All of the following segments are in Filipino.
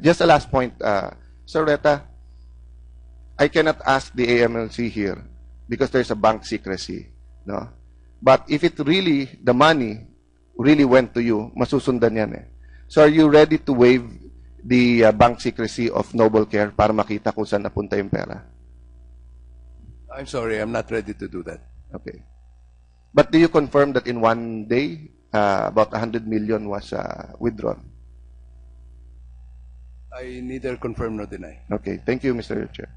Just a last point, Sir Oreta, I cannot ask the AMLC here because there's a bank secrecy, no? But if it really, the money really went to you, masusundan yan eh. So are you ready to waive the bank secrecy of Noble Care para makita kung saan napunta yung pera? I'm sorry, I'm not ready to do that. Okay. But do you confirm that in one day, about 100 million was withdrawn? I neither confirm nor deny. Okay. Thank you, Mr. Chair.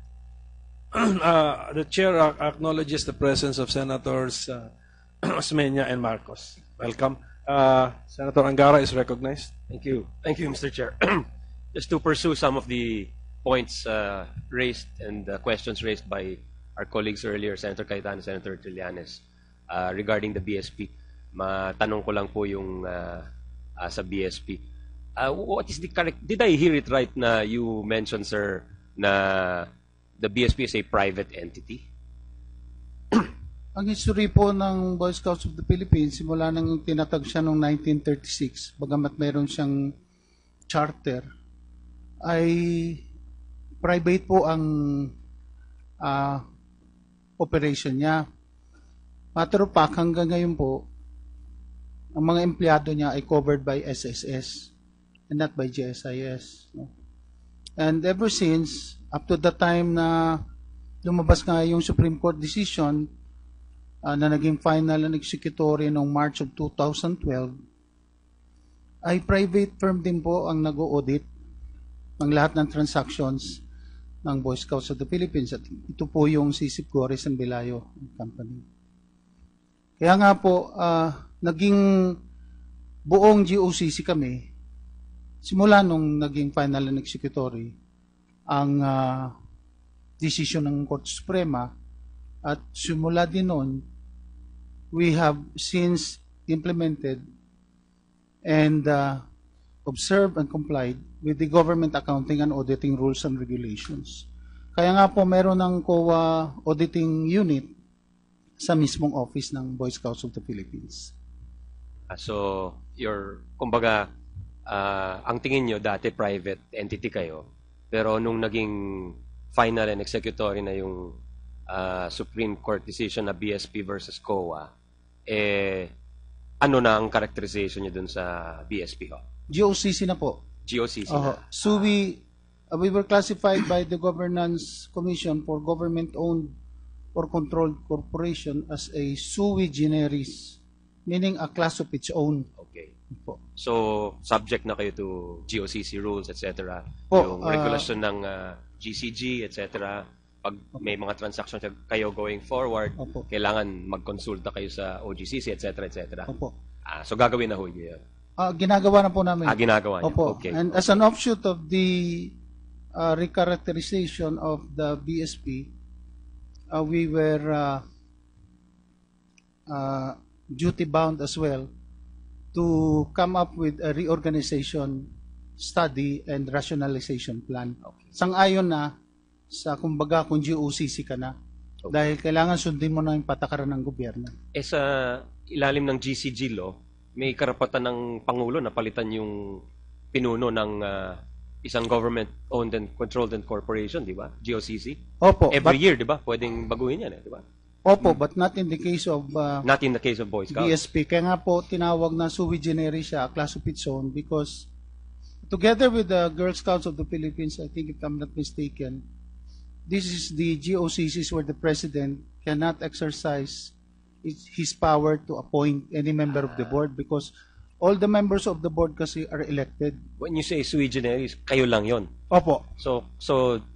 The chair acknowledges the presence of Senators Osmeña and Marcos. Welcome. Senator Angara is recognized. Thank you. Thank you, Mr. Chair. Just to pursue some of the points raised and questions raised by our colleagues earlier, Senator Cayetano, Senator Trillanes, regarding the BSP. Matanong ko lang po yung sa BSP. What is the correct? Did I hear it right na you mentioned, sir, na the BSP is a private entity? Ang history po ng Boy Scouts of the Philippines, simula nang tinatag siya noong 1936, bagamat meron siyang charter, ay private po ang operation niya. Matter of fact, hanggang ngayon po, ang mga empleyado niya ay covered by SSS and not by GSIS. No? And ever since, up to the time na lumabas nga yung Supreme Court decision na naging final and executory noong March of 2012, ay private firm din po ang nag-audit ng lahat ng transactions ng Boy Scouts of the Philippines. At ito po yung Sisip Gores and Belayo Company. Kaya nga po, naging buong GOCC kami, simula nung naging final and executory, ang decision ng Korte Suprema, at simula din noon, we have since implemented and observed and complied with the government accounting and auditing rules and regulations. Kaya nga po meron ng COA auditing unit sa mismong office ng Boy Scouts of the Philippines. So, kumbaga, ang tingin nyo dati private entity kayo, pero nung naging final and executory na yung Supreme Court decision na BSP versus COA, ano na ang characterization nyo dun sa BSP ho? GOCC na po. GOCC na. So we were classified by the Governance Commission for Government-Owned or Controlled Corporation as a sui generis, meaning a class of its own. Okay. Po. So, subject na kayo to GOCC rules, etc. Po, yung regulation ng GCG, etc. Pag may mga transactions kayo going forward, Opo. kailangan magkonsulta kayo sa OGCC, etc. etc. Opo. So, gagawin na ho niyo yun. Ginagawa na po namin. Ginagawa niyo. Opo. Okay. And as an offshoot of the recharacterization of the BSP, we were duty-bound as well to come up with a reorganization study and rationalization plan. Okay. Sang-ayon na sa kumbaga kung GOCC ka na. Okay. Dahil kailangan sundin mo na yung patakaran ng gobyerno. Sa ilalim ng GCG law, may karapatan ng Pangulo na palitan yung pinuno ng isang government-owned and controlled and corporation, di ba? GOCC. Opo. Every year, di ba? Pwedeng baguhin yan, di ba? Opo, but not in the case of Not in the case of Boy Scouts. BSP. Kaya nga po tinawag na sui generis siya, class of its own, because together with the Girl Scouts of the Philippines, I think if I'm not mistaken, this is the GOCCs where the President cannot exercise his power to appoint any member of the board because all the members of the board kasi are elected. When you say sui generis, kayo lang yon. Opo. So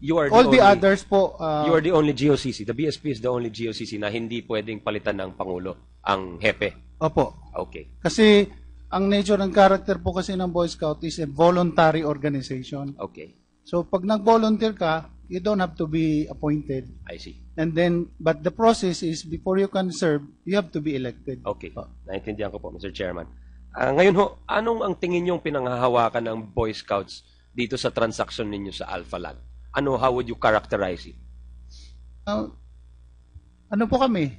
you are All the others po. You are the only GOCC. The BSP is the only GOCC na hindi pwedeng palitan ng Pangulo, ang hepe. Opo. Okay. Kasi ang nature ng character po kasi ng Boy Scout is a voluntary organization. Okay. So pag nag-volunteer ka, you don't have to be appointed. I see. And then, but the process is before you can serve, you have to be elected. Okay. Naintindihan ko po, Mr. Chairman. Ngayon ho, anong ang tingin niyong pinanghahawakan ng Boy Scouts dito sa transaction ninyo sa Alpha Land? How would you characterize it? Ano po kami?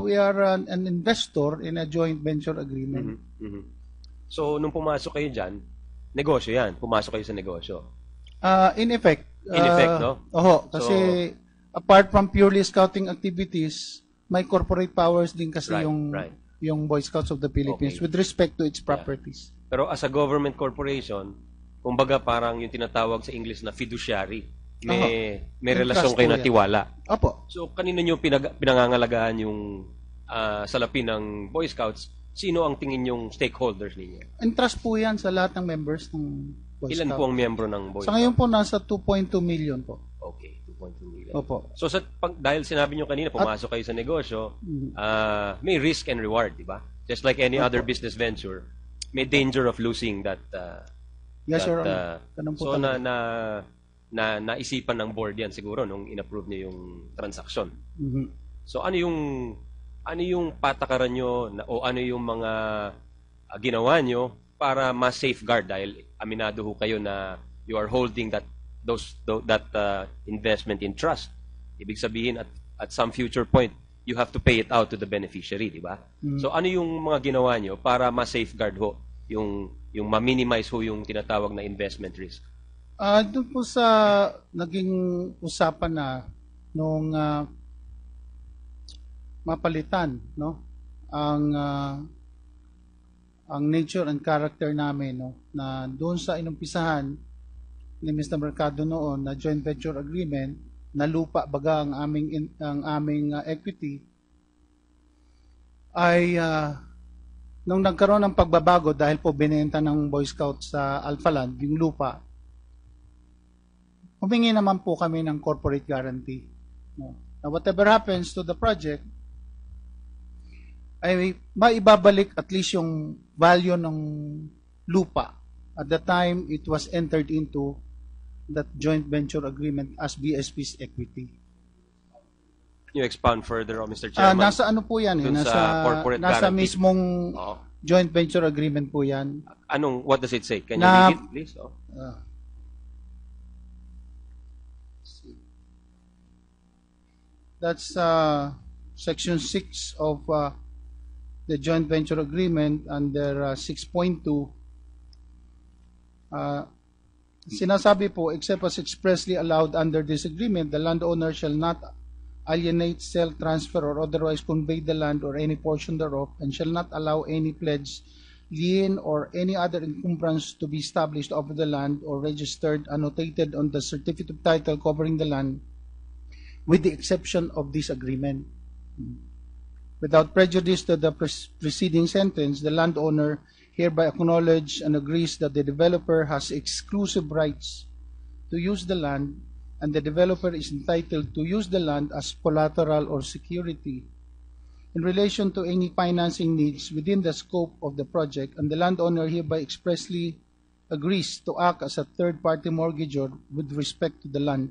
We are an investor in a joint venture agreement. So, nung pumasok kayo dyan, negosyo yan. Pumasok kayo sa negosyo. In effect. In effect, no? Oho, kasi apart from purely scouting activities, may corporate powers din kasi Right, yung right. yung Boy Scouts of the Philippines Okay. with respect to its properties. Pero as a government corporation, kumbaga parang yung tinatawag sa English na fiduciary. May Yung relasyon trust kayo po na yan. tiwala. Opo. So, kanino nyo pinangangalagaan yung salapi ng Boy Scouts? Sino ang tingin yung stakeholders ninyo? And trust po yan sa lahat ng members ng Boy Ilan Scouts. po ang miyembro ng Boy Sa Scouts? ngayon po, nasa 2.2 million po. Okay, 2.2 million. Opo. So, dahil sinabi nyo kanina, pumasok kayo sa negosyo, may risk and reward, di ba? Just like any other business venture, may danger of losing that. Yes, Your that, Honor. Ganun po so, talaga. naisipan ng board yan siguro nung in-approve niyo yung transaksyon. Mhm. So, ano yung patakaran nyo o ano yung mga ginawa nyo para ma-safeguard dahil aminado ho kayo na you are holding that investment in trust. Ibig sabihin at some future point you have to pay it out to the beneficiary, di ba? So ano yung mga ginawa nyo para ma-safeguard ho yung ma-minimize ho yung tinatawag na investment risk? Doon po sa naging usapan na nung mapalitan, no? Ang nature and character namin, no, na doon sa inumpisahan ni Mr. Mercado noon na joint venture agreement na lupa baga ang aming equity ay nung nagkaroon ng pagbabago dahil po binenta ng Boy Scouts sa Alphaland yung lupa, humingi naman po kami ng corporate guarantee. No? Now, whatever happens to the project, ay maibabalik at least yung value ng lupa at the time it was entered into that joint venture agreement as BSP's equity. Can you expound further, Mr. Chairman? Nasa ano po yan? Dun sa corporate nasa guarantee. mismong Oo. joint venture agreement po yan. What does it say? Can you Na- read it, please? Oh. That's section 6 of the joint venture agreement under 6.2. Sinasabi po, except as expressly allowed under this agreement, the landowner shall not alienate, sell, transfer, or otherwise convey the land or any portion thereof, and shall not allow any pledge, lien, or any other encumbrance to be established over the land or registered, annotated on the certificate of title covering the land, with the exception of this agreement. Without prejudice to the preceding sentence, the landowner hereby acknowledges and agrees that the developer has exclusive rights to use the land, and the developer is entitled to use the land as collateral or security in relation to any financing needs within the scope of the project, and the landowner hereby expressly agrees to act as a third-party mortgagor with respect to the land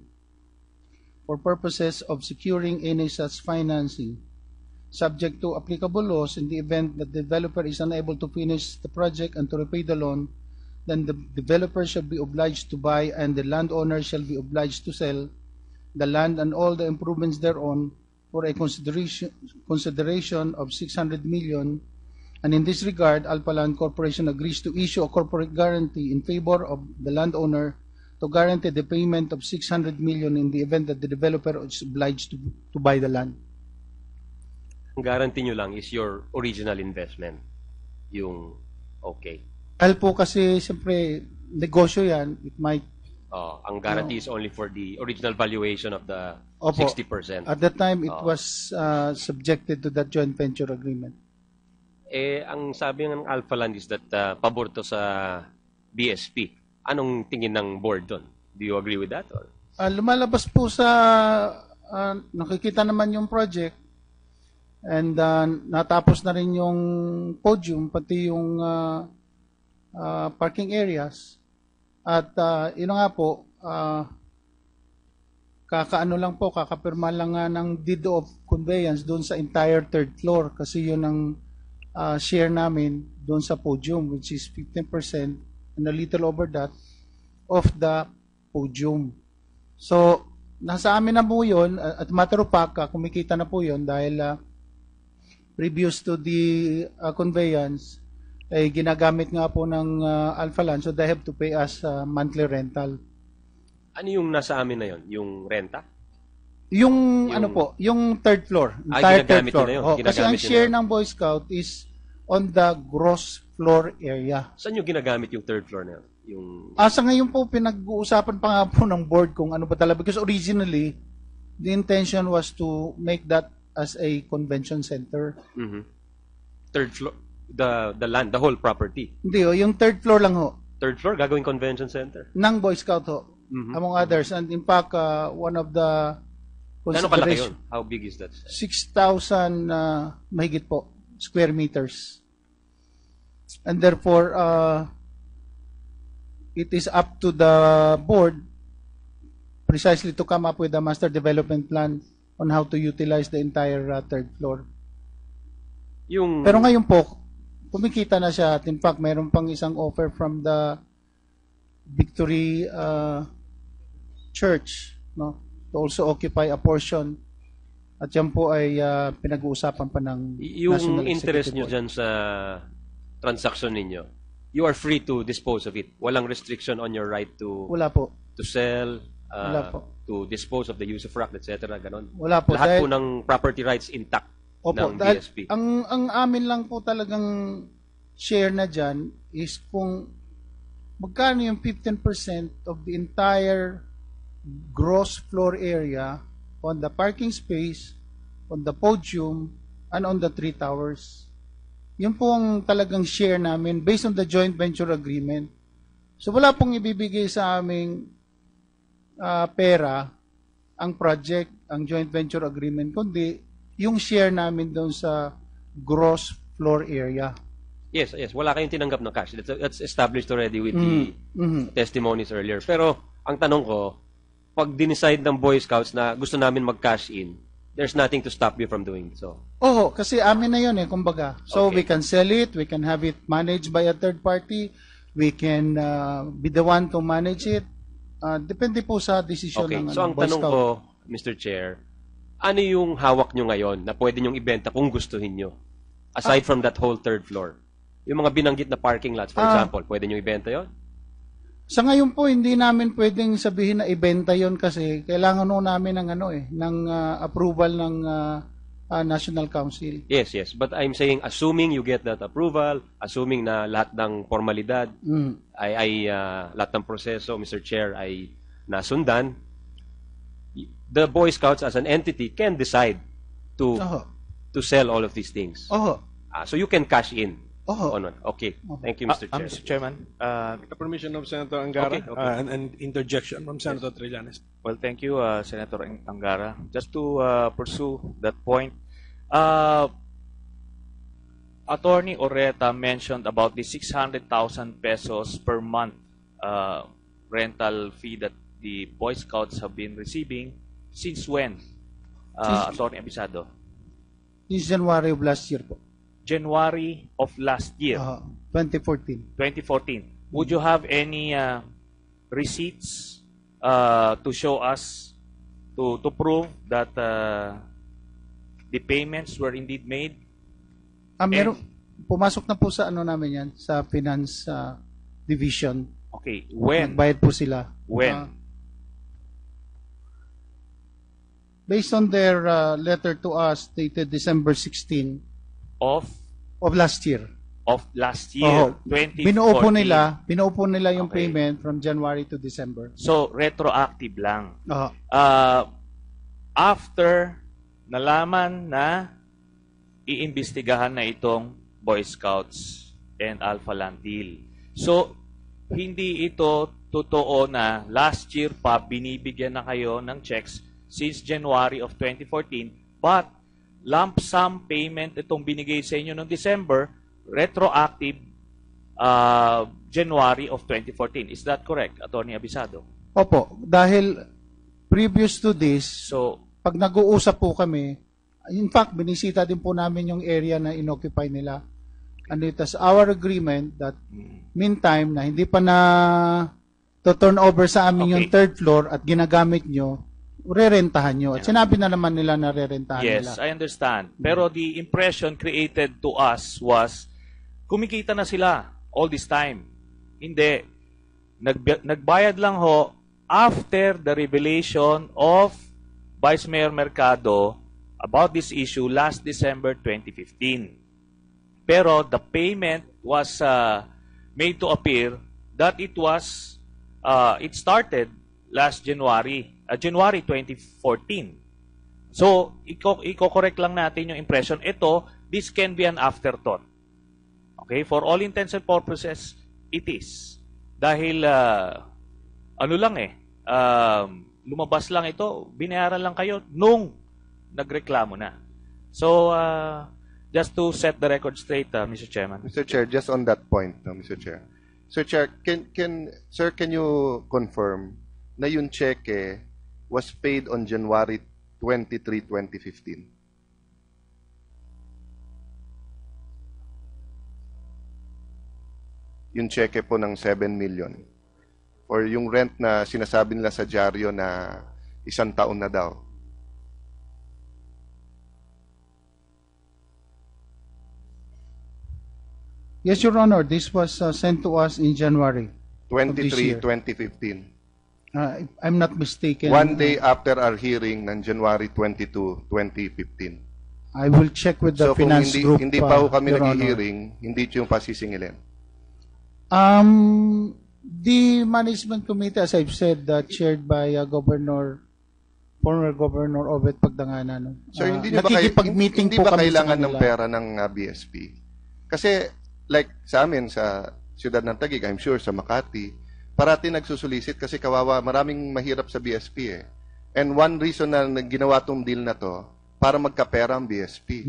for purposes of securing any such financing, subject to applicable laws. In the event that the developer is unable to finish the project and to repay the loan, then the developer shall be obliged to buy and the landowner shall be obliged to sell the land and all the improvements thereon for a consideration of 600 million. And in this regard, Alpaland Corporation agrees to issue a corporate guarantee in favor of the landowner to guarantee the payment of 600 million in the event that the developer is obliged to buy the land. Ang guarantee nyo lang is your original investment. Yung, okay. Dahil po kasi, siyempre, negosyo yan, it might... ang guarantee is only for the original valuation of the Opo. 60%. At that time, it was subjected to that joint venture agreement. Ang sabi ng Alphaland is that pabor to sa BSP. Anong tingin ng board doon? Do you agree with that? Or? Lumalabas po sa... nakikita naman yung project and natapos na rin yung podium, pati yung parking areas. At yun nga po, kakapirma lang nga ng deed of conveyance doon sa entire third floor kasi yun ang share namin doon sa podium, which is 15% and a little over that of the podium. So, nasa amin na po yun, at matter of fact, kumikita na po yun dahil previous to the conveyance, ay ginagamit nga po ng Alphaland, so they have to pay us monthly rental. Ano yung nasa amin na yon? Yung renta? Yung, Yung- ano po, yung third floor. Ay, Entire third ginagamit floor. nila yun. Oh, kasi ang Ginagamit share nila. ng Boy Scout is on the gross floor area. Saan yung ginagamit yung third floor na yun? Yung... Sa ngayon po, pinag-uusapan pa nga po ng board kung ano ba talaga. Because originally, the intention was to make that as a convention center. Mhm. Third floor? The land, the whole property. Hindi, yung third floor lang ho. Third floor, gagawing convention center. Ng Boy Scout ho. Mhm. Among others. And in fact, one of the Gano'ng kalaki yun? How big is that? 6,000 mahigit po square meters. And therefore, it is up to the board precisely to come up with a master development plan on how to utilize the entire third floor. Yung... Pero ngayon po, kumikita na siya. At in fact, mayroon pang isang offer from the Victory Church, no, to also occupy a portion. At yan po ay pinag-uusapan pa ng yung National interest Executive nyo Board. dyan sa transaction ninyo, you are free to dispose of it. Walang restriction on your right to Wala po. sell, Wala po. to dispose of the usufruct, etc. Ganon. Wala po. Lahat Dahil- po ng property rights intact Opo, ng dahil BSP. ang amin lang po talagang share na dyan is kung magkano yung 15% of the entire gross floor area on the parking space, on the podium, and on the 3 towers. Yun po ang talagang share namin based on the joint venture agreement. So wala pong ibibigay sa aming pera ang project, ang joint venture agreement, kundi yung share namin doon sa gross floor area. Yes, yes. Wala kayong tinanggap na cash. That's established already with the Mhm. testimonies earlier. Pero, ang tanong ko, pag dinicide ng Boy Scouts na gusto namin mag-cash in, there's nothing to stop you from doing so. Oo, kasi amin na yun kumbaga. So Okay. we can sell it, we can have it managed by a third party, we can be the one to manage it. Depende po sa desisyon Okay. ng So, ang Boy tanong Scout. ko, Mr. Chair, ano yung hawak nyo ngayon na pwede nyong ibenta kung gustuhin nyo? Aside from that whole third floor. Yung mga binanggit na parking lots, for example, pwede nyong ibenta yon? Sa ngayon po, hindi namin pwedeng sabihin na ibenta yon kasi kailangan no namin ng ng approval ng National Council. Yes, yes. But I'm saying, assuming you get that approval, assuming na lahat ng formalidad, lahat ng proseso, Mr. Chair, ay nasundan, the Boy Scouts as an entity can decide to Oho. to sell all of these things. Oho. So you can cash in. Oho. on it. Okay. Thank you, Mr. Chair. Mr. Chairman, The permission of Senator Angara Okay, okay. and interjection from Senator Trillanes. well, thank you, Senator Angara. Just to pursue that point, Attorney Oreta mentioned about the 600,000 pesos per month rental fee that the Boy Scouts have been receiving. Since when, Attorney Abisado? This January of last year po. January of last year, 2014. 2014. Would you have any receipts to show us to prove that the payments were indeed made? Meron, pumasok na po sa namin yan, sa finance division. Okay, when? Nagbayad po sila. When? Based on their letter to us dated December 16 Of of last year. last year, Oo. 2014. Binuo po nila yung Okay. payment from January to December. So, retroactive lang. Oo. After nalaman na iimbestigahan na itong Boy Scouts and Alpha Land Deal. So, hindi ito totoo na last year pa binibigyan na kayo ng checks since January of 2014, but lump sum payment itong binigay sa inyo noong December, retroactive January of 2014. Is that correct, Attorney Abisado? Opo, dahil previous to this, So, pag nag-uusap po kami, in fact, binisita din po namin yung area na inoccupy nila. And it is our agreement that meantime na hindi pa na to turn over sa amin Okay. yung third floor at ginagamit nyo, rerentahan nyo. At sinabi na naman nila na rerentahan yes, nila. I understand. Pero the impression created to us was, kumikita na sila all this time. Hindi. Nagbayad lang ho after the revelation of Vice Mayor Mercado about this issue last December 2015. Pero the payment was made to appear that it started last January 2014. So, i-correct lang natin yung impression. This can be an afterthought. Okay? For all intents and purposes, it is. Dahil, lumabas lang ito, binayaran lang kayo nung nagreklamo na. So, just to set the record straight, Mr. Chairman. Mr. Chair, just on that point, no, Mr. Chair. Sir Chair, can you confirm na yung cheque was paid on January 23, 2015? Yung cheque po ng 7 million. Or yung rent na sinasabi nila sa dyaryo na 1 taon na daw. Yes, Your Honor, this was sent to us in January. 23, 2015. If I'm not mistaken. One day after our hearing ng January 22, 2015. I will check with the So kung finance group. hindi pa ho kami Your Honor. nag-hearing, hindi ito yung pasisingilin. The management committee, as I've said, chaired by former Governor Obet Pagdangana. No? So hindi nyo ba, nakikipag-meeting hindi po ba kami sa kailangan ng kanila. pera ng BSP? Kasi like sa amin, sa siyudad ng Taguig, I'm sure sa Makati, parati nagsusulisit kasi kawawa, maraming mahirap sa BSP eh. And one reason na ginawa tong deal na to, para magkapera ang BSP.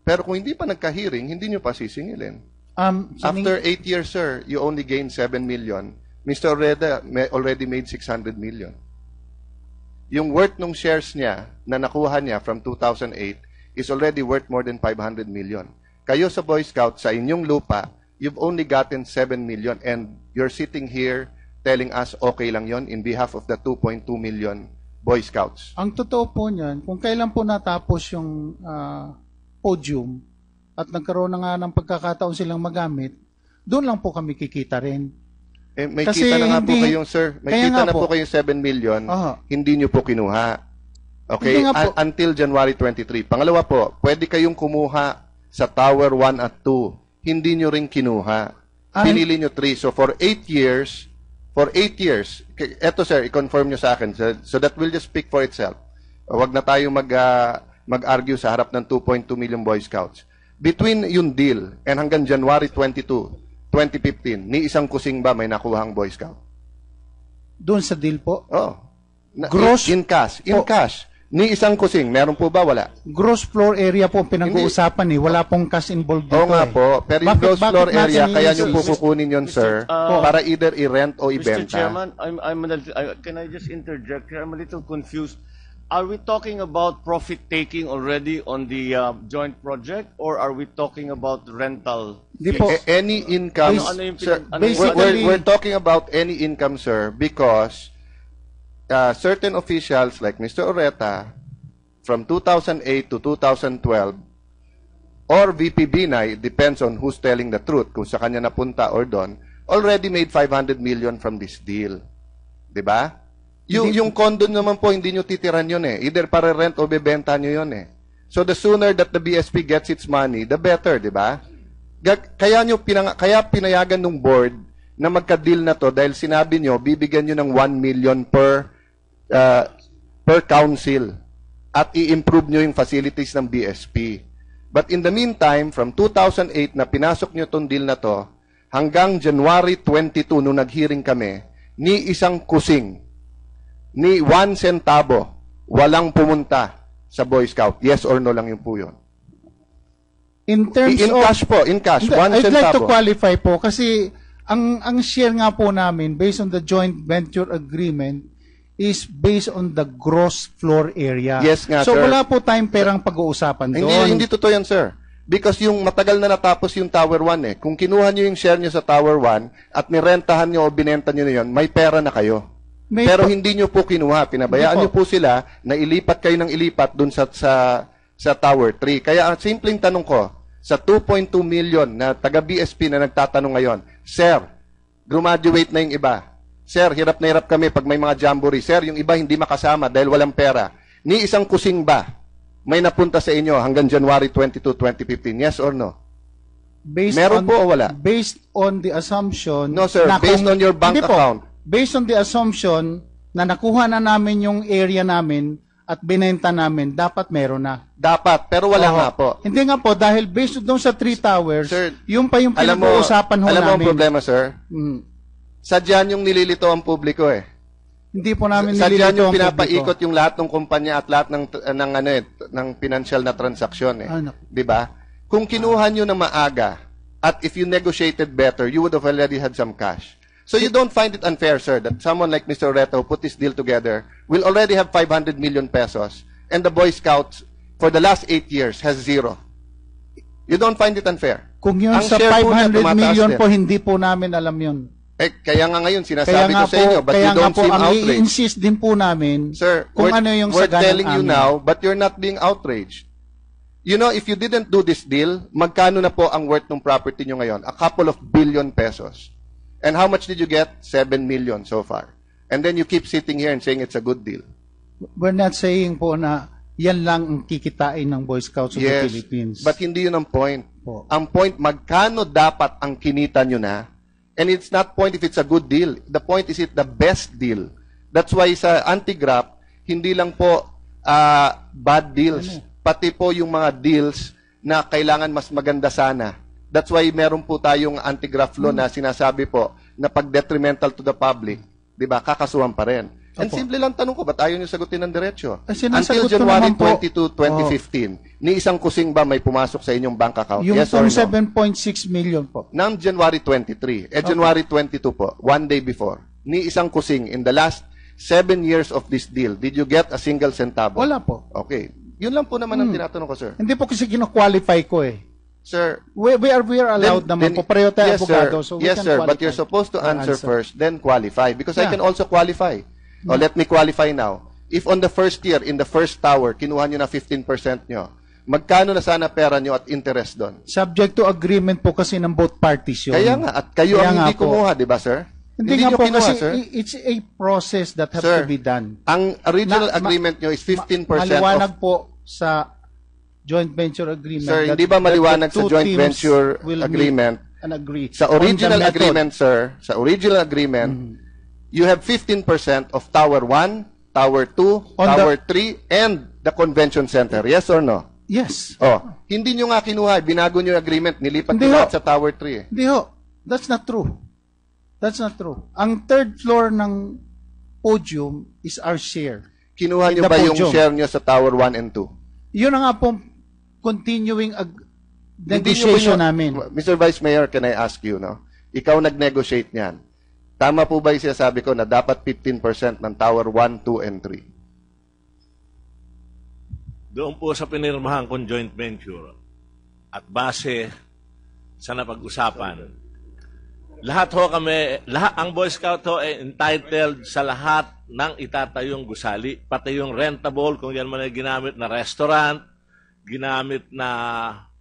Pero kung hindi pa nagka-hearing, hindi nyo pa sisingilin. After 8 years, sir, you only gained 7 million. Mr. Oreta already made 600 million. Yung worth ng shares niya na nakuha niya from 2008 is already worth more than 500 million. Kayo sa Boy Scout, sa inyong lupa, you've only gotten 7 million and you're sitting here telling us okay lang yon in behalf of the 2.2 million Boy Scouts. Ang totoo po niyan, kung kailan po natapos yung podium at nagkaroon na nga ng pagkakataon silang magamit, doon lang po kami kikita rin. Eh, may Kasi kita na nga po hindi- kayong, sir. May kaya kita nga na po po. kayong 7 million, Aha. hindi nyo po kinuha. Okay? Hindi nga po. Until January 23. Pangalawa po, pwede kayong kumuha sa Tower 1 at 2. Hindi nyo rin kinuha. Pinili nyo 3. So for 8 years, eto sir, i-confirm nyo sa akin, so that will just speak for itself. Huwag na tayo mag-argue sa harap ng 2.2 million Boy Scouts. Between yung deal and hanggang January 22, 2015, ni isang kusing ba may nakuhang Boy Scout? Doon sa deal po. Oh. Gross in cash. In po. cash. Ni isang kusing, meron po ba? Wala. Gross floor area po ang pinag-uusapan Wala pong cash involved dito. Oo nga po. Pero yung gross floor natin area, kaya nyo iniisip? po kukunin yun, sir, para either i-rent o Mr. ibenta. Chairman, can I just interject here? I'm a little confused. Are we talking about profit taking already on the joint project, or are we talking about rental? Di po. Any income, Ano yung sir, basically- we're talking about any income, sir, because certain officials like Mr. Oreta, from 2008 to 2012, or VP Binay, depends on who's telling the truth, kung sa kanya napunta or doon, already made 500 million from this deal. Diba? Yung condo naman po, hindi nyo titiran yun eh. Either para rent o bebenta nyo yun eh. So the sooner that the BSP gets its money, the better, di ba? Kaya pinayagan ng board na magka-deal na to dahil sinabi nyo, bibigyan nyo ng 1 million per council at i-improve nyo yung facilities ng BSP. But in the meantime, from 2008 na pinasok nyo tong deal na to, hanggang January 22 nung nag-hearing kami, ni isang kusing, ni 1 centavo, walang pumunta sa Boy Scout. Yes or no lang yung po yun. In terms In of... cash po, in cash, 1 I'd like to centavo. qualify po kasi ang share nga po namin based on the joint venture agreement is based on the gross floor area. Yes nga, so sir. wala po tayong perang pag-uusapan doon. Hindi totoo yan, sir. Because yung matagal na natapos yung Tower 1 eh. Kung kinuha nyo yung share nyo sa Tower 1 at nirentahan nyo o binenta nyo na yun, may pera na kayo. Pero hindi nyo po kinuha. Pinabayaan nyo po sila na ilipat kayo ng ilipat dun sa Tower 3. Kaya ang simpleng tanong ko, sa 2.2 million na taga-BSP na nagtatanong ngayon, Sir, graduate na yung iba. Sir, hirap na hirap kami pag may mga jamboree. Sir, yung iba hindi makasama dahil walang pera. Ni isang kusing ba may napunta sa inyo hanggang January 22, 2015? Yes or no? Meron po o wala? Based on the assumption... No, sir. Based on your bank Hindi po. account. Based on the assumption na nakuha na namin yung area namin at binenta namin, dapat meron na. Dapat, pero wala Oo. nga po. Hindi nga po, dahil based doon sa 3 towers, Sir, yung pa yung Alam mo, pinag-uusapan ho alam mo ang namin. problema, sir? Mm. Sadyan yung nililito ang publiko eh. Hindi po namin Sadyan nililito yung ang pinapaikot publiko. yung lahat ng kumpanya at lahat ng financial na transaksyon eh. Ano? 'Di ba? Kung kinuha nyo na maaga at if you negotiated better, you would have already had some cash. So you don't find it unfair, sir, that someone like Mr. Oreta who put this deal together will already have 500 million pesos and the Boy Scouts for the last 8 years has zero. You don't find it unfair? Kung yun Ang sa share po niya 500 tumataas million din. po, hindi po namin alam yun. Kaya nga ngayon, Kaya sinasabi nga ko sa inyo, po, but kaya you nga don't po, seem ang outraged. i-insist din po namin Sir, kung we're, ano yung we're saganang telling you amin. now, but you're not being outraged. You know, if you didn't do this deal, magkano na po ang worth ng property nyo ngayon? A couple of billion pesos. And how much did you get? 7 million so far. And then you keep sitting here and saying it's a good deal. We're not saying po na yan lang ang kikitain ng Boy Scouts of the Philippines. But hindi yun ang point. Po. Ang point, magkano dapat ang kinita nyo na? And it's not point if it's a good deal. The point is it the best deal. That's why sa anti-graft, hindi lang po bad deals. Pati po yung mga deals na kailangan mas maganda sana. That's why meron po tayong anti-graft law na sinasabi po na pag detrimental to the public, di ba, kakasuhan pa rin. And Opo. simple lang tanong ko, ba't ayaw nyo sagutin ng diretsyo? Sinasagot Until ko January naman po. 22, 2015, ni isang kusing ba may pumasok sa inyong bank account? Yung Yes or pong no? 7.6 million po. Ng January 23, January 22 po, one day before, ni isang kusing in the last 7 years of this deal, did you get a single centavo? Wala po. Okay. Yun lang po naman ang tinatanong ko, sir. Hindi po kasi kino-qualify ko eh. Sir, We are allowed naman po. Pareho tayo yes, abogado. sir. So we Yes, can sir. qualify. But you're supposed to answer Answer. first, then qualify. Because I Yeah. can also qualify. Oh, let me qualify now. If on the first year, in the first tower, kinuha nyo na 15% nyo, magkano na sana pera nyo at interest doon? Subject to agreement po kasi ng both parties yun. Kaya nga, at kayo Kaya ang nga hindi po. kumuha, di ba, sir? Hindi nga nyo po kinuha, kasi sir. it's a process that has Sir, to be done. Ang original Na- ma- agreement nyo is 15% Maliwanag of... po sa joint venture agreement. Sir, that- hindi ba that maliwanag the sa two joint teams venture will meet agreement? and agree Sa on the original method. agreement, sir, sa original agreement, you have 15% of Tower 1, Tower 2, On Tower 3, and the convention center. Yes or no? Yes. Oh, hindi nyo nga kinuha, binago nyo yung agreement, nilipat Hindi nyo ho. lahat sa Tower 3 eh. Hindi ho. That's not true. That's not true. Ang third floor ng podium is our share. Kinuha In nyo the ba yung podium. share nyo sa Tower 1 and 2? Yun na nga po continuing Hindi nyo ba negotiation nyo- namin. Mr. Vice Mayor, can I ask you, no? Ikaw nag-negotiate niyan. Tama po ba yung sinasabi ko na dapat 15% ng Tower 1, 2, and 3? Doon po sa pinirmahan kong joint venture at base sa napag-usapan, lahat ho kami, ang Boy Scout ho ay entitled sa lahat ng itatayong gusali, pati yung rentable, kung yan man ay ginamit na restaurant, ginamit na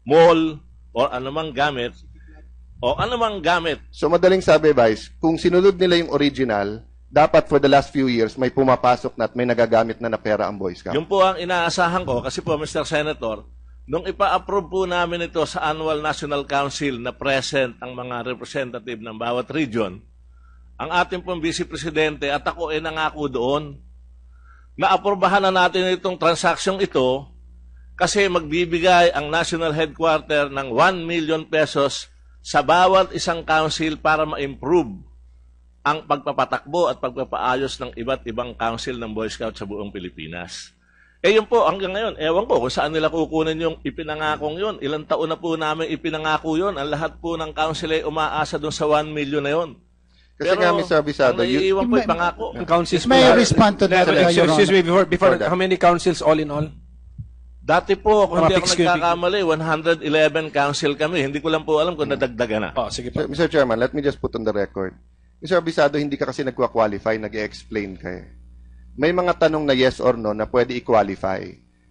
mall, o anumang gamit, So madaling sabi, Vice, kung sinulog nila yung original, dapat for the last few years may pumapasok na at may nagagamit na pera ang Boy Scout. Yun po ang inaasahan ko kasi po, Mr. Senator, nung ipa-approve po namin ito sa Annual National Council na present ang mga representative ng bawat region, ang ating pong Vice Presidente at ako ay nangako doon na aprubahan na natin itong transaksyong ito kasi magbibigay ang National Headquarter ng 1 million pesos sa bawat isang council para ma-improve ang pagpapatakbo at pagpapaayos ng iba't ibang council ng Boy Scout sa buong Pilipinas. Yun po, hanggang ngayon, ewan ko kung saan nila kukunin yung ipinangakong yun. Ilang taon na po namin ipinangako yun. Ang lahat po ng council ay umaasa doon sa 1 million na yun. Kasi nga, Mr. Abisado, ang naiiwan po ipangako. Ang councils May po- respond to that, Your Excuse me, Honor. before For that. how many councils all in all? Dati po, kung hindi ako Excuse me. nagkakamali, 111 council kami. Hindi ko lang po alam kung nadagdagan na. Oh, sige po. Mr. Chairman, let me just put on the record. Mr. Abisado, hindi ka kasi nagkwa-qualify, nag-explain ka eh. May mga tanong na yes or no na pwede i-qualify.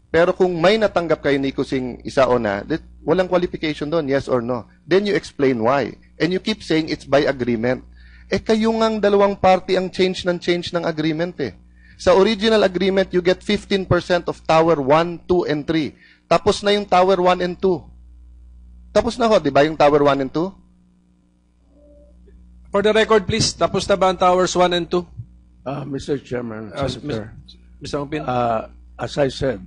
Pero kung may natanggap kayo ni Kusing isa o na, walang qualification doon, yes or no. Then you explain why. And you keep saying it's by agreement. Kayo ngang dalawang party ang change ng agreement eh. Sa original agreement, you get 15% of Tower 1, 2, and 3. Tapos na yung Tower 1 and 2. Tapos na ho, di ba yung Tower 1 and 2? For the record, please, tapos na ba ang Towers 1 and 2? Mr. Chairman, Senator, Mr. Ongpin? as I said,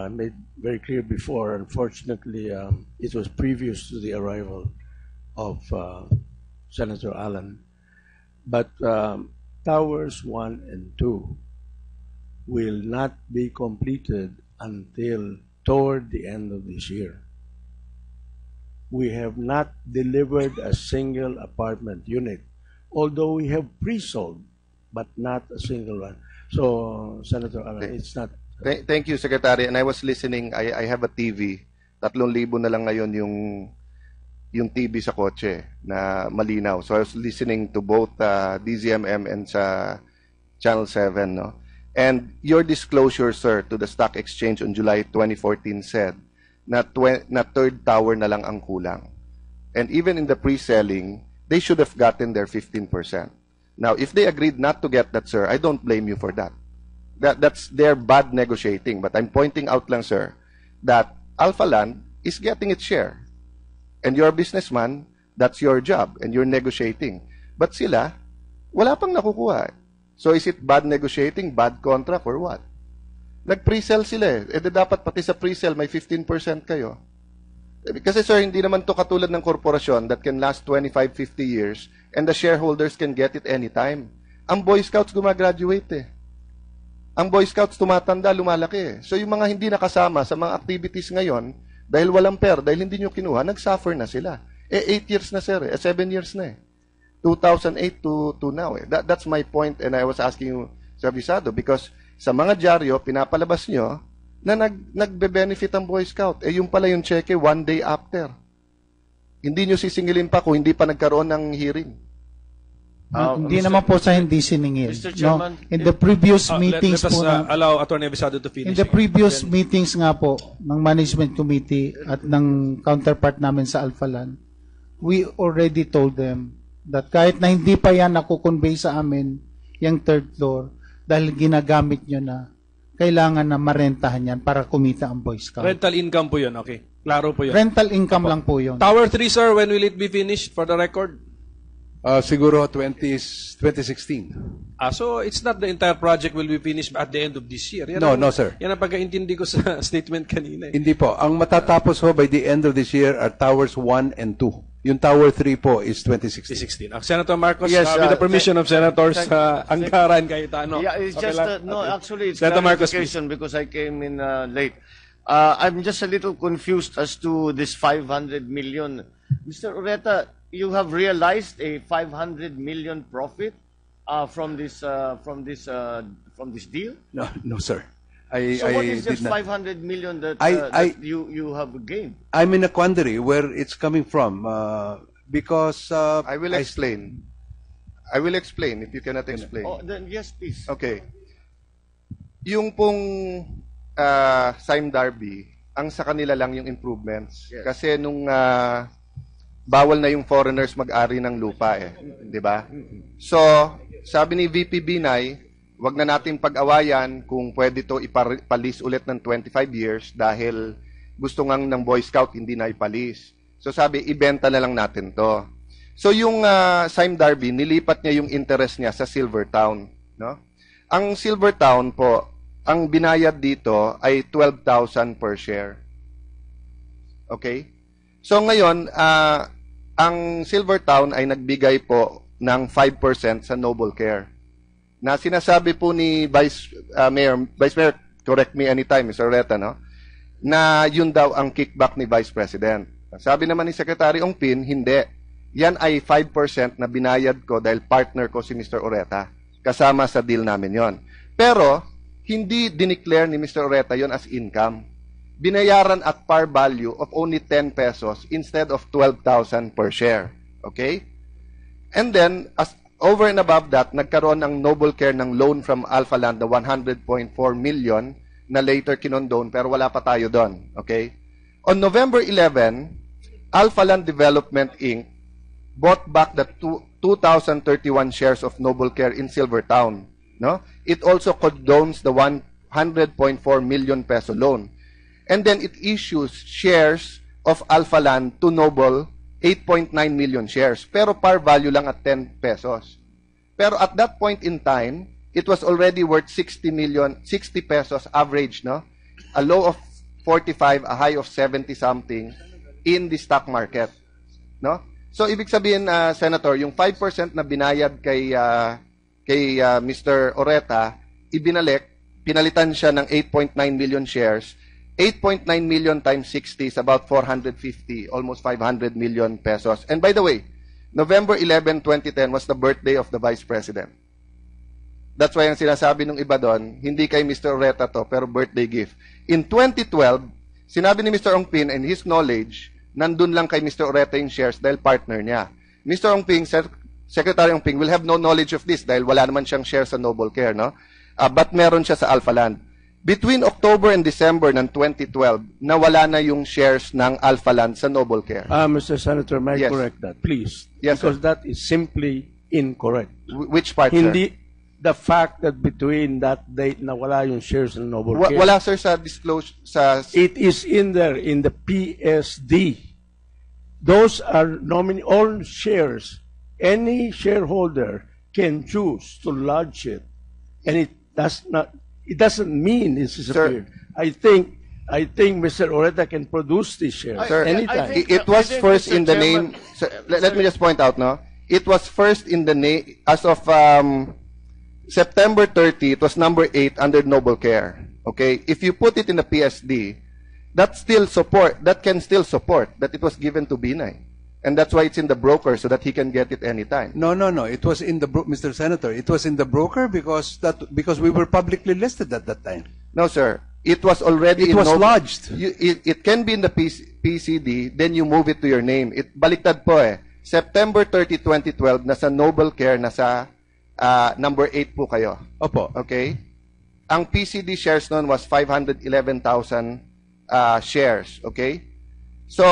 made very clear before, unfortunately, it was previous to the arrival of Senator Allen. But Towers 1 and 2 will not be completed until toward the end of this year. We have not delivered a single apartment unit, although we have pre-sold, but not a single one. So, Senator Allen, it's not... Thank you, Secretary. And I was listening, I have a TV. 3,000 na lang ngayon yung TV sa kotse na malinaw. So I was listening to both DZMM and sa Channel 7. No? And your disclosure, sir, to the stock exchange on July 2014 said na third tower na lang ang kulang. And even in the pre-selling, they should have gotten their 15%. Now, if they agreed not to get that, sir, I don't blame you for that. That's their bad negotiating. But I'm pointing out lang, sir, that Alpha Land is getting its share. And you're a businessman, that's your job, and you're negotiating. But sila, wala pang nakukuha. So is it bad negotiating, bad contract, or what? Nag-pre-sell sila eh. Dapat pati sa pre-sell may 15% kayo. Kasi sir, hindi naman to katulad ng korporasyon that can last 25, 50 years and the shareholders can get it anytime. Ang Boy Scouts gumagraduate eh. Ang Boy Scouts tumatanda, lumalaki eh. So yung mga hindi nakasama sa mga activities ngayon, dahil walang pera, dahil hindi nyo kinuha, nag-suffer na sila. 8 years na sir, 7 years na eh. 2008 to now eh. That's my point and I was asking you, Sir Visado, because sa mga dyaryo, pinapalabas nyo na nagbe-benefit ang Boy Scout. Yung pala yung cheque 1 day after. Hindi nyo sisingilin pa kung hindi pa nagkaroon ng hearing. Hindi naman po sa hindi siningil. Mr. Chairman, in the previous meetings let us po allow Attorney Visado to finish. in the previous meetings nga po ng Management Committee at ng counterpart namin sa Alpha Land, we already told them that kahit na hindi pa yan nakukonvey sa amin yung third floor dahil ginagamit nyo na, kailangan na marentahan yan para kumita ang Boy Scout. Rental income po yun, okay. Klaro po yun. Rental income lang po yun. Tower 3, sir, when will it be finished for the record? Siguro 2016. So it's not the entire project will be finished at the end of this year. Yan No, sir. Yan ang pagkaintindi ko sa statement kanina. Hindi po. Ang matatapos ho by the end of this year are Towers 1 and 2. Yung Tower 3 po is 2016. 2016. Senator Marcos, Yes, with the permission of Senators thank- Angara and Cayetano. Yeah, it's Okay just lang? no. Okay. Actually, it's Senator Marcos, clarification because I came in late. I'm just a little confused as to this 500 million. Mr. Oreta, you have realized a 500 million profit from this deal. No, sir. So what is this did not. 500 million that, I- that you have gained? I'm in a quandary where it's coming from because I will explain. I will explain if you cannot explain. Oh, then yes, please. Okay. Yung pong Sime Darby, ang sa kanila lang yung improvements. Yes. Kasi nung bawal na yung foreigners mag-ari ng lupa eh. Di ba? So, sabi ni VP Binay, wag na natin pag-awayan kung pwede to ipalis ulit ng 25 years dahil gusto ngang ng Boy Scout hindi na ipalis. So sabi, ibenta na lang natin to. So yung Sime Darby, nilipat niya yung interest niya sa Silvertown. No? Ang Silvertown po, ang binayad dito ay 12,000 per share. Okay? So ngayon, ang Silvertown ay nagbigay po ng 5% sa Noble Care. Na sinasabi po ni Vice Mayor, correct me anytime, Mr. Oreta, no? Na yun daw ang kickback ni Vice President. Sabi naman ni Secretary Ongpin, hindi. Yan ay 5% na binayad ko dahil partner ko si Mr. Oreta. Kasama sa deal namin yon. Pero, hindi dineclare ni Mr. Oreta yon as income. Binayaran at par value of only 10 pesos instead of 12,000 per share. Okay? And then, as over and above that, nagkaroon ng Noble Care ng loan from Alpha Land na 100.4 million na later kinondone pero wala pa tayo doon. Okay? On November 11, Alpha Land Development Inc. bought back the 2,031 shares of Noble Care in Silvertown. No? It also condones the 100.4 million peso loan. And then it issues shares of Alpha Land to Noble, 8.9 million shares. Pero par value lang at 10 pesos. Pero at that point in time, it was already worth 60 pesos average, no? A low of 45, a high of 70 something in the stock market, no? So ibig sabihin, Senator, yung 5% na binayad kay Mr. Oreta, pinalitan siya ng 8.9 million shares. 8.9 million times 60 is about 450, almost 500 million pesos. And by the way, November 11, 2010 was the birthday of the Vice President. That's why ang sinasabi ng iba doon, hindi kay Mr. Oreta to, pero birthday gift. In 2012, sinabi ni Mr. Ongpin and his knowledge, nandun lang kay Mr. Oreta yung shares dahil partner niya. Mr. Ongpin, Secretary Ongpin, will have no knowledge of this dahil wala naman siyang shares sa Noble Care, no? But meron siya sa Alpha Land. Between October and December ng 2012, nawala na yung shares ng Alpha Land sa Noble Care. Mr. Senator, may I Yes. correct that, please? Yes, Because that is simply incorrect. Which part, Hindi, the fact that between that date nawala yung shares ng Noble sir? Care, Wala, sir, sa disclosure, sa... it is in there, in the PSD. Those are all shares. Any shareholder can choose to lodge it, and it doesn't mean it's disappeared. I think Mr. Oreta can produce these shares Sir, anytime. it was I think, first Mr. in the Chairman, name. Sir, let me just point out, no? It was first in the name as of September 30. It was number 8 under Noble Care. Okay, if you put it in the PSD, that can still support that it was given to Binay, and that's why it's in the broker so that he can get it anytime. No. It was in the Mr. Senator. It was in the broker because we were publicly listed at that time. No, sir. It was already. It in was Noble- lodged. It can be in the PCD. Then you move it to your name. Baliktad po eh. September 30, 2012, nasa Noble Care, nasa number 8 po kayo. Opo. Okay? Ang PCD shares noon was 511,000 shares. Okay? So,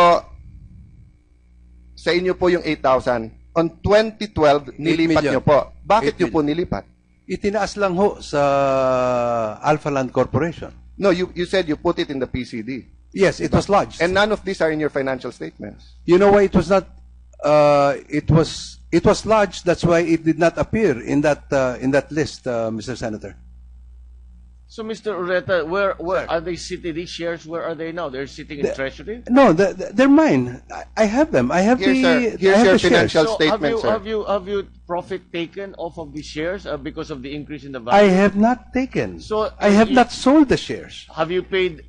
sa inyo po yung 8,000. On 2012, nilipat million. nyo po. Bakit 8 nyo po nilipat? Itinaas lang ho sa Alpha Land Corporation. No, you said you put it in the PCD. Yes, it was lodged. And none of these are in your financial statements. You know why it was not? It was lodged. That's why it did not appear in that list, Mr. Senator. So, Mr. Oreta, where are they sitting? These shares, where are they now? They're sitting in Treasury? No, they're mine. I have them. I have Here's, sir, I here's have your the shares. financial So, statement, sir. have you profit taken off of the shares because of the increase in the I value? have not taken. So, I have you- not sold the shares. Have you paid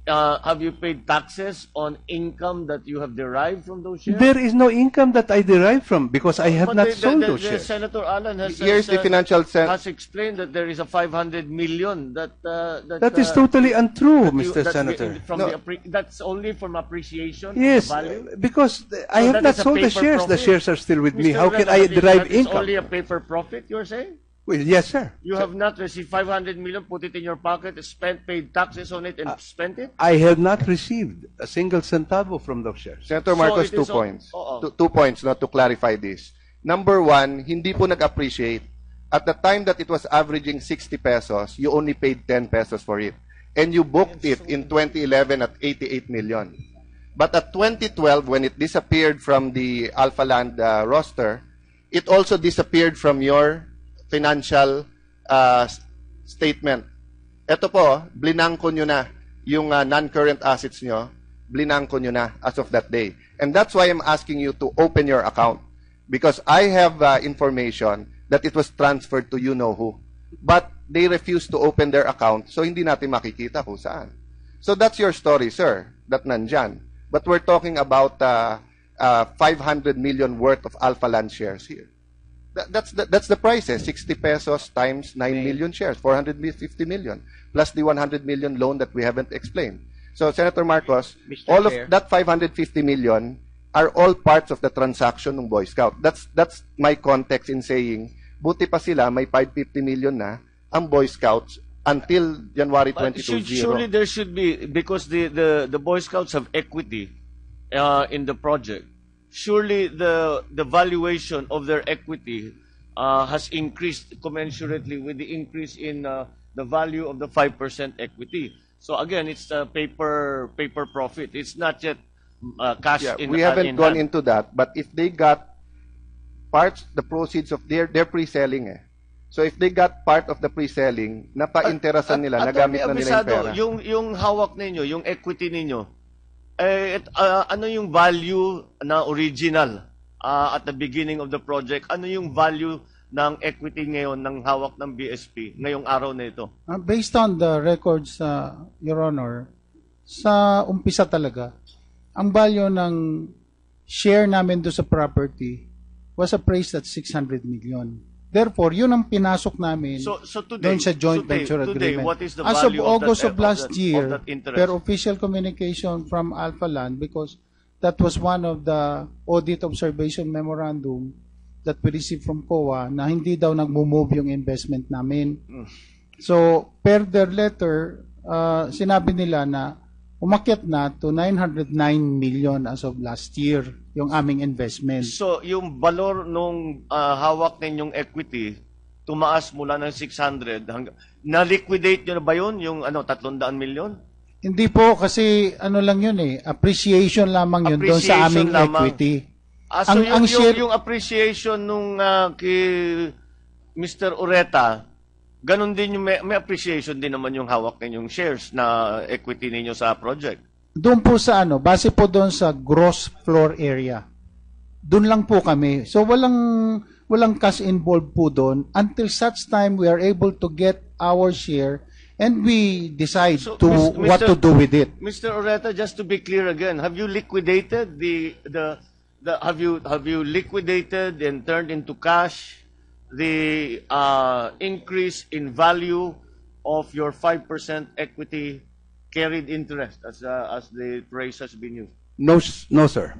taxes on income that you have derived from those shares? There is no income that I derive from because I have But not sold those shares. Senator Allen Here's the financial has explained that there is a 500 million that That is totally untrue, that Mr. that Senator. from No. that's only from appreciation Yes, of the value. because I So have that not is a sold the paper shares. The profit? shares are still with me. Mr. How can Oreta, I that is- derive that is income? only a paper profit, you're saying? Well, yes, sir. You have not received 500 million, put it in your pocket, paid taxes on it, and spent it? I have not received a single centavo from those shares. Senator So Marcos, it 2 is points. oo. 2 points not to clarify this. Number 1, hindi po nag-appreciate. At the time that it was averaging 60 pesos, you only paid 10 pesos for it. And you booked it in 2011 at 88 million. But at 2012, when it disappeared from the Alpha Land roster, it also disappeared from your financial statement. Ito po, blinangko nyo na yung non-current assets nyo, blinangko nyo na as of that day. And that's why I'm asking you to open your account. Because I have information that it was transferred to you-know-who. But they refused to open their account, so hindi natin makikita kung saan. So that's your story, sir, that nandyan. But we're talking about 500 million worth of Alpha Land shares here. That's the price, 60 pesos times 9 million shares, 450 million, plus the 100 million loan that we haven't explained. So, Senator Marcos, Mr. all Chair. of that 550 million are all parts of the transaction ng Boy Scout. That's my context in saying, buti pa sila, may 550 million na ang Boy Scouts until January But 2020. surely there should be, because the Boy Scouts have equity in the project. surely the valuation of their equity has increased commensurately with the increase in the value of the 5% equity. So again, it's a paper profit. It's not yet cash Yeah, in we haven't in gone hand. into that, but if they got the proceeds of their pre-selling eh. So if they got part of the pre-selling, napa-interesan nila, nagamit na nila yung pera. Yung hawak ninyo, yung equity ninyo, ano yung value na original at the beginning of the project? Ano yung value ng equity ngayon ng hawak ng BSP ngayong araw na ito? Based on the records, Your Honor, sa umpisa talaga, ang value ng share namin do sa property was appraised at 600 million. Therefore, yun ang pinasok namin So today, doon sa joint venture today, agreement. what is the As of value August of of last year, of that interest? per official communication from Alpha Land, because that was one of the audit observation memorandum that we received from COA, na hindi daw nag-move yung investment namin. So, per their letter, sinabi nila na umakyat na to 909 million as of last year yung aming investment. So, yung valor nung hawak ninyong equity, tumaas mula ng 600 hanggang, na-liquidate nyo na ba yun? Yung 300 million? Hindi po, kasi ano lang yun appreciation lamang yun doon sa aming Appreciation lamang. equity. So ang share, yung appreciation nung kay Mr. Oreta, ganun din yung may appreciation din naman yung hawak ninyong shares na equity ninyo sa project. doon po sa base po doon sa gross floor area. Doon lang po kami. So walang cash involved po doon until such time we are able to get our share and we decide So, what to do with it. Mr. Oreta, just to be clear again, have you liquidated have you liquidated and turned into cash the increase in value of your 5% equity carried interest, as the phrase has been used? No, sir.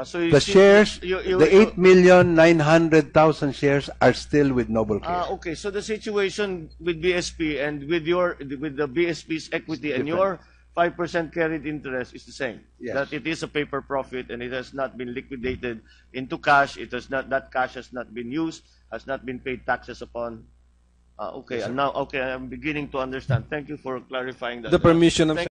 So you The still- shares, you- the 8,900,000 shares are still with Noble Care. Okay, so the situation with BSP and with the BSP's equity and Different. your 5% carried interest is the same. Yes. That it is a paper profit and it has not been liquidated into cash. That cash has not been used, has not been paid taxes upon. Okay, and now I'm beginning to understand. Thank you for clarifying that. The permission of